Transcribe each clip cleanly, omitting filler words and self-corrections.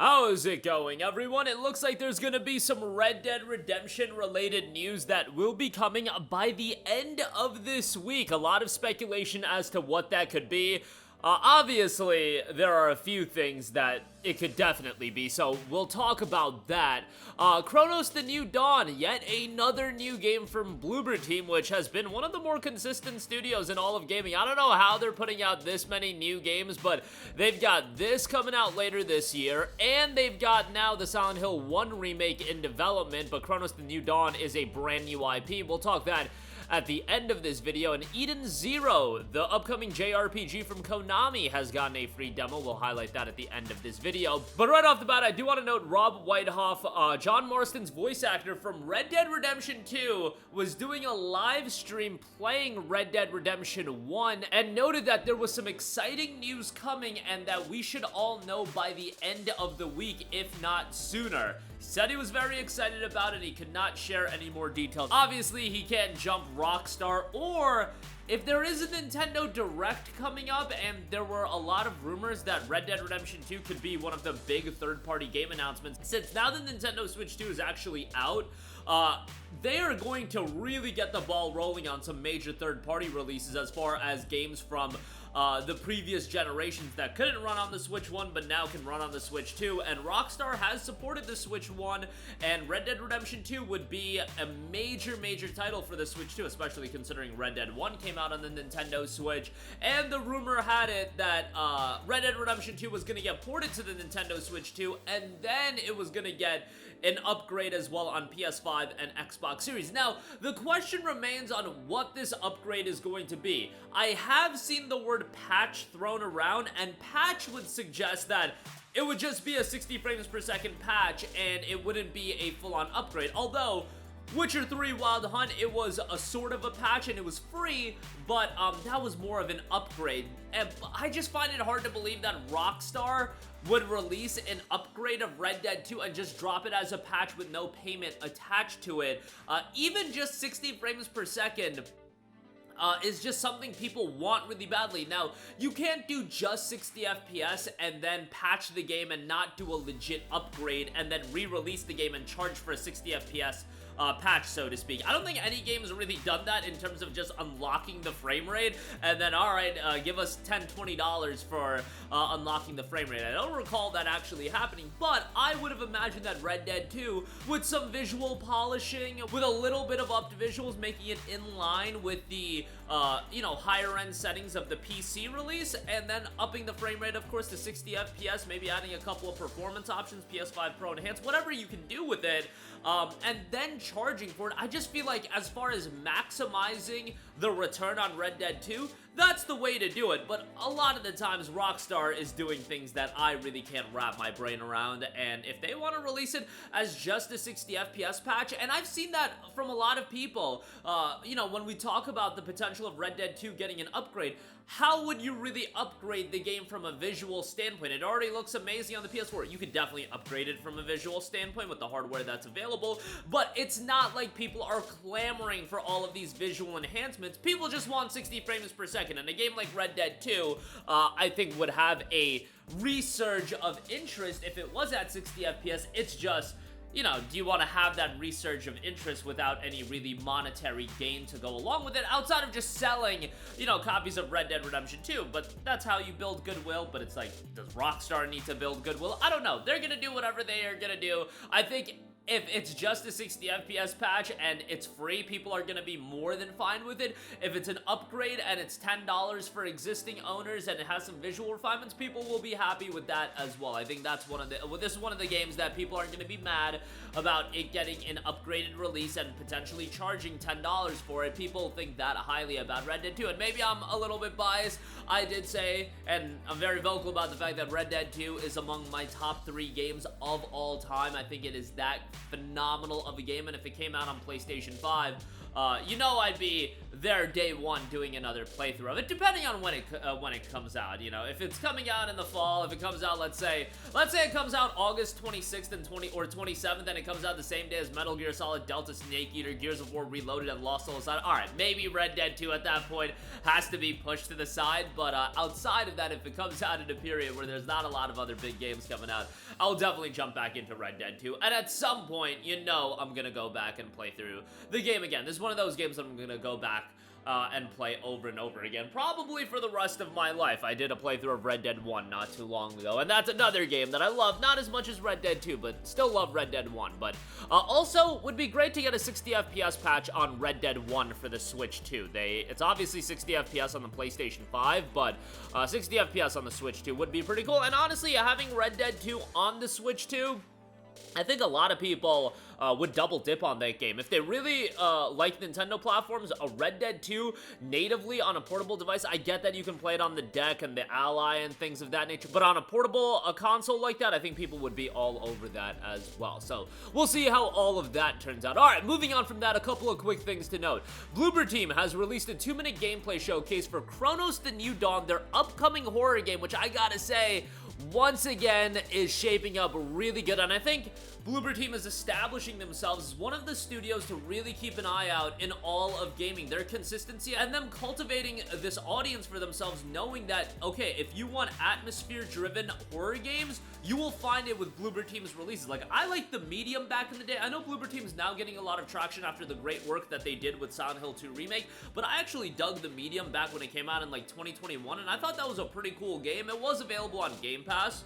How's it going, everyone? It looks like there's gonna be some Red Dead Redemption related news that will be coming by the end of this week. A lot of speculation as to what that could be. Obviously, there are a few things that it could definitely be, so we'll talk about that. Chronos: The New Dawn, yet another new game from Bloober Team, which has been one of the more consistent studios in all of gaming. I don't know how they're putting out this many new games, but they've got this coming out later this year, and they've got now the Silent Hill 1 remake in development, but Chronos: The New Dawn is a brand new IP. We'll talk that at the end of this video. And Eden Zero, the upcoming JRPG from Konami, has gotten a free demo. We'll highlight that at the end of this video. But right off the bat, I do want to note Rob Whitehoff, John Marston's voice actor from Red Dead Redemption 2, was doing a live stream playing Red Dead Redemption 1 and noted that there was some exciting news coming and that we should all know by the end of the week, if not sooner. He said he was very excited about it. He could not share any more details. Obviously, he can't jump Rockstar, or if there is a Nintendo Direct coming up, and there were a lot of rumors that Red Dead Redemption 2 could be one of the big third-party game announcements. Since now the Nintendo Switch 2 is actually out, they are going to really get the ball rolling on some major third-party releases as far as games from the previous generations that couldn't run on the Switch 1 but now can run on the Switch 2, and Rockstar has supported the Switch 1, and Red Dead Redemption 2 would be a major title for the Switch 2, especially considering Red Dead 1 came out on the Nintendo Switch, and the rumor had it that Red Dead Redemption 2 was going to get ported to the Nintendo Switch 2, and then it was going to get an upgrade as well on PS5 and Xbox Series. Now, the question remains on what this upgrade is going to be. I have seen the word patch thrown around, and patch would suggest that it would just be a 60 frames per second patch and it wouldn't be a full-on upgrade. Although Witcher 3 Wild Hunt, it was a sort of a patch and it was free, but that was more of an upgrade. And I just find it hard to believe that Rockstar would release an upgrade of Red Dead 2 and just drop it as a patch with no payment attached to it. Even just 60 frames per second is just something people want really badly. Now, you can't do just 60 FPS and then patch the game and not do a legit upgrade and then re-release the game and charge for a 60 FPS patch, so to speak. I don't think any game has really done that in terms of just unlocking the frame rate and then, alright, give us $10, $20 for unlocking the frame rate. I don't recall that actually happening, but I would have imagined that Red Dead 2, with some visual polishing, with a little bit of upped visuals, making it in line with the higher end settings of the PC release, and then upping the frame rate, of course, to 60 FPS, maybe adding a couple of performance options, PS5 Pro Enhanced, whatever you can do with it, and then charging for it. I just feel like as far as maximizing the return on Red Dead 2, that's the way to do it, but a lot of the times Rockstar is doing things that I really can't wrap my brain around, and if they want to release it as just a 60 FPS patch, and I've seen that from a lot of people, when we talk about the potential of Red Dead 2 getting an upgrade, how would you really upgrade the game from a visual standpoint? It already looks amazing on the PS4. You could definitely upgrade it from a visual standpoint with the hardware that's available, but it's not like people are clamoring for all of these visual enhancements. People just want 60 frames per second, and a game like Red Dead 2, I think would have a resurge of interest if it was at 60 FPS. It's just, do you want to have that resurge of interest without any really monetary gain to go along with it, outside of just selling, copies of Red Dead Redemption 2? But that's how you build goodwill, but it's like, does Rockstar need to build goodwill? I don't know. They're gonna do whatever they are gonna do. I think if it's just a 60 FPS patch and it's free, people are going to be more than fine with it. If it's an upgrade and it's $10 for existing owners and it has some visual refinements, people will be happy with that as well. I think that's this is one of the games that people aren't going to be mad about it getting an upgraded release and potentially charging $10 for it. People think that highly about Red Dead 2, and maybe I'm a little bit biased. I did say, and I'm very vocal about the fact that Red Dead 2 is among my top 3 games of all time. I think it is that phenomenal of a game, and if it came out on PlayStation 5, you know I'd be there day one doing another playthrough of it, depending on when it comes out. You know, if it's coming out in the fall, if it comes out, let's say it comes out August 26th and 27th, and it comes out the same day as Metal Gear Solid, Delta Snake Eater, Gears of War Reloaded, and Lost Souls. Alright, maybe Red Dead 2 at that point has to be pushed to the side, but outside of that, if it comes out in a period where there's not a lot of other big games coming out, I'll definitely jump back into Red Dead 2, and at some point, you know I'm gonna go back and play through the game again. This is one of those games that I'm gonna go back and play over and over again, probably for the rest of my life. I did a playthrough of Red Dead 1 not too long ago, and that's another game that I love, not as much as Red Dead 2, but still love Red Dead 1. But also, would be great to get a 60 FPS patch on Red Dead 1 for the Switch 2. It's obviously 60 FPS on the PlayStation 5, but 60 FPS on the Switch 2 would be pretty cool. And honestly, having Red Dead 2 on the Switch 2, I think a lot of people would double dip on that game. If they really like Nintendo platforms, a Red Dead 2 natively on a portable device, I get that you can play it on the deck and the Ally and things of that nature, but on a portable console like that, I think people would be all over that as well. So we'll see how all of that turns out. Alright, moving on from that, a couple of quick things to note. Bloober Team has released a 2-minute gameplay showcase for Chronos: The New Dawn, their upcoming horror game, which I gotta say, once again, is shaping up really good, and I think Bloober Team is establishing themselves as one of the studios to really keep an eye out in all of gaming. Their consistency and them cultivating this audience for themselves, knowing that, okay, if you want atmosphere-driven horror games, you will find it with Bloober Team's releases. Like, I liked the Medium back in the day. I know Bloober Team's now getting a lot of traction after the great work that they did with Silent Hill 2 Remake, but I actually dug the Medium back when it came out in, like, 2021, and I thought that was a pretty cool game. It was available on Game Pass,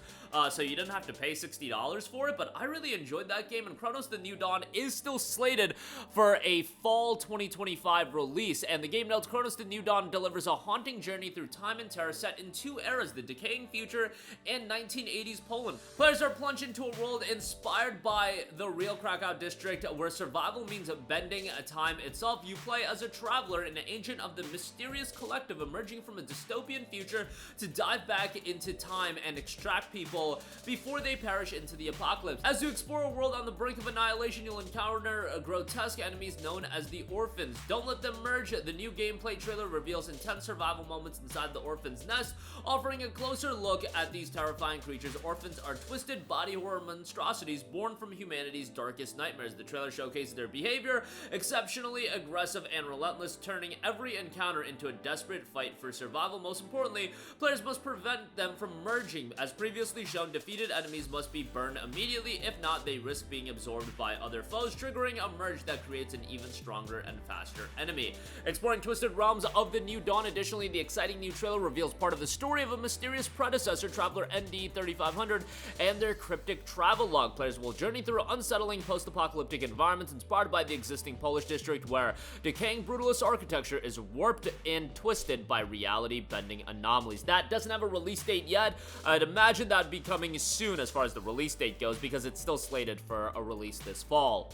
so you didn't have to pay $60 for it, but I really enjoyed that game, and Chronos: The New Dawn is still slated for a fall 2025 release, and the game notes Chronos: The New Dawn delivers a haunting journey through time and terror set in two eras, the decaying future and 1980s Poland. Players are plunged into a world inspired by the real Krakow district, where survival means bending time itself. You play as a traveler, an agent of the mysterious collective emerging from a dystopian future to dive back into time and extract people before they perish into the apocalypse. As you explore a world on the brink of annihilation, you'll encounter grotesque enemies known as the Orphans. Don't let them merge. The new gameplay trailer reveals intense survival moments inside the Orphan's nest, offering a closer look at these terrifying creatures. Orphans are twisted body horror monstrosities born from humanity's darkest nightmares. The trailer showcases their behavior, exceptionally aggressive and relentless, turning every encounter into a desperate fight for survival. Most importantly, players must prevent them from merging. As previously shown, defeated enemies must be burned immediately. If not, they risk being absorbed by other foes, triggering a merge that creates an even stronger and faster enemy. Exploring twisted realms of the New Dawn. Additionally, the exciting new trailer reveals part of the story of a mysterious predecessor, Traveler ND-3500, and their cryptic travel log. Players will journey through unsettling post-apocalyptic environments inspired by the existing Polish district, where decaying brutalist architecture is warped and twisted by reality-bending anomalies. That doesn't have a release date yet. I'd imagine that'd be coming soon as far as the release date goes, because it's still slated for a release this fall.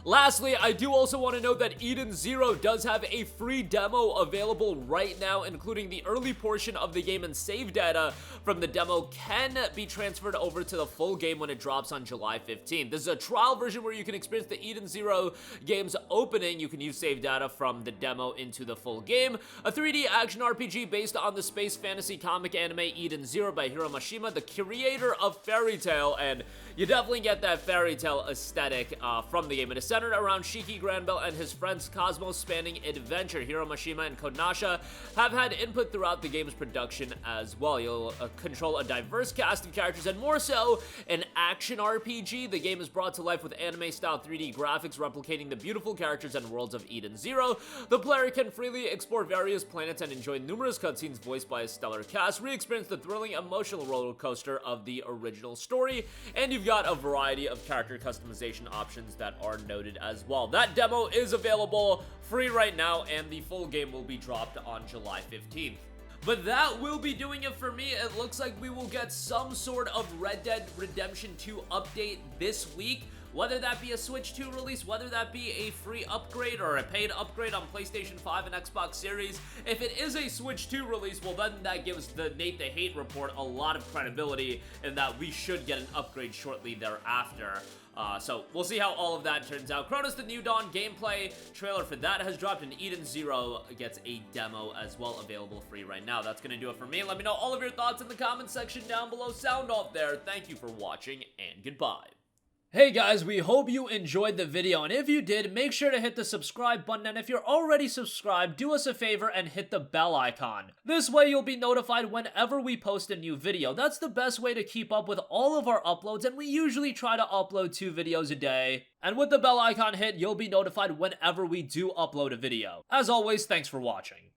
Lastly, I do also want to note that Eden Zero does have a free demo available right now, including the early portion of the game, and save data from the demo can be transferred over to the full game when it drops on July 15th. This is a trial version where you can experience the Eden Zero game's opening. You can use save data from the demo into the full game. A 3D action RPG based on the space fantasy comic anime Eden Zero by Hiro Mashima, the creator of Fairy Tail, and you definitely get that Fairy Tail aesthetic from the game. It is centered around Shiki Granville and his friend's cosmos-spanning adventure. Hiro Mashima and Konasha have had input throughout the game's production as well. You'll control a diverse cast of characters, and more so, an action RPG. The game is brought to life with anime-style 3D graphics replicating the beautiful characters and worlds of Eden Zero. The player can freely explore various planets and enjoy numerous cutscenes voiced by a stellar cast, re-experience the thrilling emotional roller coaster of the original story, and you've got a variety of character customization options that are noted as well. That demo is available free right now, and the full game will be dropped on July 15th. But that will be doing it for me. It looks like we will get some sort of Red Dead Redemption 2 update this week. whether that be a Switch 2 release, whether that be a free upgrade or a paid upgrade on PlayStation 5 and Xbox Series. If it is a Switch 2 release, well then that gives the Nate the Hate report a lot of credibility in that we should get an upgrade shortly thereafter. So we'll see how all of that turns out. Chronos the New Dawn gameplay trailer for that has dropped, and Eden Zero gets a demo as well, available free right now. That's gonna do it for me. Let me know all of your thoughts in the comment section down below. Sound off there. Thank you for watching, and goodbye. Hey guys, we hope you enjoyed the video, and if you did, make sure to hit the subscribe button, and if you're already subscribed, do us a favor and hit the bell icon. This way you'll be notified whenever we post a new video. That's the best way to keep up with all of our uploads, and we usually try to upload 2 videos a day. And with the bell icon hit, you'll be notified whenever we do upload a video. As always, thanks for watching.